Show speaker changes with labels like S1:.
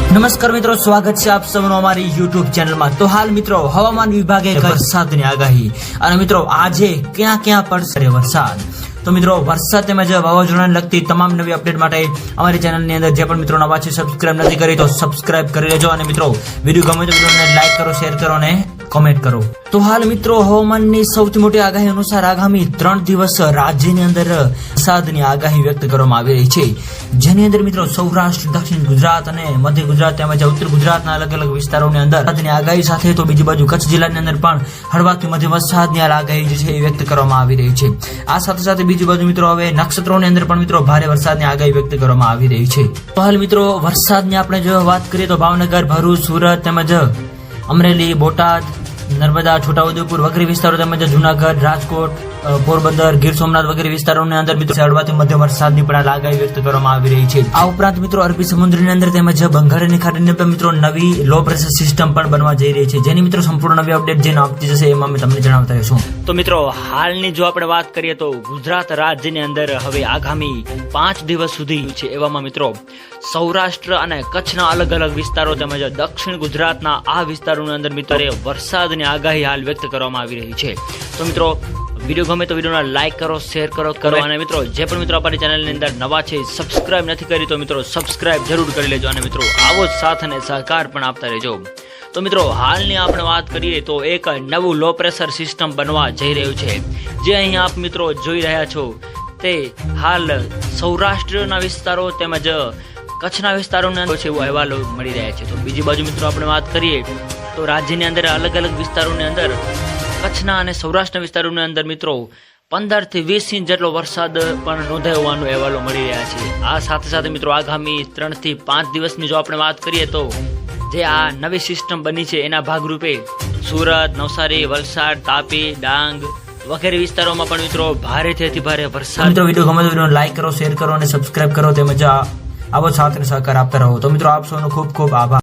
S1: નમસ્કાર મિત્રો, સ્વાગત છે આપ સૌનું અમારી યુટ્યુબ ચેનલમાં। તો હાલ મિત્રો હવામાન વિભાગે વરસાદની આગાહી અને મિત્રો આજે ક્યાં ક્યાં પડશે વરસાદ। તો મિત્રો વરસાદ તેમજ વાવાઝોડાને લગતી તમામ નવી અપડેટ માટે અમારી ચેનલની અંદર જે પણ મિત્રો નવા છે સબસ્ક્રાઇબ નથી કરી તો સબસ્ક્રાઇબ કરી લેજો અને મિત્રો વિડીયો ગમે તો વિડીયોને લાઈક કરો, શેર કરો અને કોમેન્ટ કરો। તો હાલ મિત્રો હવામાનની સૌથી મોટી આગાહી અનુસાર આગામી 3 દિવસ રાજ્યની અંદર વરસાદની આગાહી વ્યક્ત કરવામાં આવી રહી છે, જેની અંદર મિત્રો સૌરાષ્ટ્ર, દક્ષિણ ગુજરાત અને મધ્ય ગુજરાત તેમજ ઉત્તર ગુજરાતના અલગ અલગ વિસ્તારોની અંદર વરસાદની આગાહી સાથે તો બીજી બાજુ કચ્છ જિલ્લાની અંદર પણ હળવાથી મધ્યમ વરસાદની આગાહી જે છે એ વ્યક્ત કરવામાં આવી રહી છે। આ સાથે સાથે બીજી બાજુ મિત્રો હવે નક્ષત્રોની અંદર પણ મિત્રો ભારે વરસાદની આગાહી વ્યક્ત કરવામાં આવી રહી છે। તો હાલ મિત્રો વરસાદની આપણે જો વાત કરીએ તો ભાવનગર, ભરૂચ, સુરત તેમજ અમરેલી, બોટાદ, નર્મદા, છોટાઉદેપુર વગેરે વિસ્તારો તેમજ જુનાગઢ, રાજકોટ, પોરબંદર, ગીર સોમનાથ વગેરે વિસ્તારોની અંદર મિત્રો હળવાથી મધ્યમ વરસાદની પણ આગાહી વ્યક્ત કરવામાં આવી રહી છે। આ ઉપરાંત મિત્રો અરબી સમુદ્રની અંદર તેમજ બંગાળની ખાડીની અંદર મિત્રો નવી લો પ્રેશર સિસ્ટમ પણ બનવા જઈ રહી છે, જેની મિત્રો સંપૂર્ણ નવી અપડેટ જેને આપતી જશે એમાં અમે તમને જણાવતા રહીશું। તો મિત્રો હાલની જો આપણે વાત કરીએ તો ગુજરાત રાજ્યની અંદર હવે આગામી 5 દિવસ સુધી છે, એવામાં મિત્રો સૌરાષ્ટ્ર અને કચ્છના અલગ અલગ વિસ્તારો તેમજ દક્ષિણ ગુજરાતના આ વિસ્તારોની અંદર મિત્રો વરસાદની આગાહી હાલ વ્યક્ત કરવામાં આવી રહી છે। તો મિત્રો વિડીયો ગમે તો વિડીયોને લાઈક કરો, શેર કરો અને મિત્રો જે પણ મિત્રો અમારી ચેનલની અંદર નવા છે સબસ્ક્રાઇબ નથી કરી તો મિત્રો સબસ્ક્રાઇબ જરૂર કરી લેજો અને મિત્રો આવો જ સાથ અને સહકાર પણ આપતા રહેજો। તો મિત્રો હાલની આપણે વાત કરીએ તો એક નવું લો પ્રેશર સિસ્ટમ બનવા જઈ રહ્યું છે, જે અહીં આપ મિત્રો જોઈ રહ્યા છો તે હાલ સૌરાષ્ટ્રના વિસ્તારો તેમજ કચ્છના વિસ્તારોની અંદર છે એવો અહેવાલો મળી રહ્યા છે। તો બીજી બાજુ મિત્રો આપણે વાત કરીએ તો રાજ્યની અંદર અલગ અલગ વિસ્તારોની અંદર કચ્છના અને સૌરાષ્ટ્રના વિસ્તારોની અંદર મિત્રો 15 થી 20 ઇંચ જેટલો વરસાદ પણ નોંધાયો હોવાનો અહેવાલો મળી રહ્યા છે। આ સાથે સાથે મિત્રો આગામી 3 થી 5 દિવસની જો આપણે વાત કરીએ તો જે આ નવી સિસ્ટમ બની છે એના ભાગરૂપે સુરત, નવસારી, વલસાડ, તાપી, ડાંગ વગેરે વિસ્તારોમાં પણ મિત્રો ભારેથી અતિ ભારે વરસાદ। મિત્રો વિડીયો ગમે તો વિડીયોને લાઈક કરો, શેર કરો અને સબસ્ક્રાઇબ કરો તેમજ આવો સાથ અને સહકાર આપતા રહો। તો મિત્રો આપ સૌનો ખૂબ ખૂબ આભાર।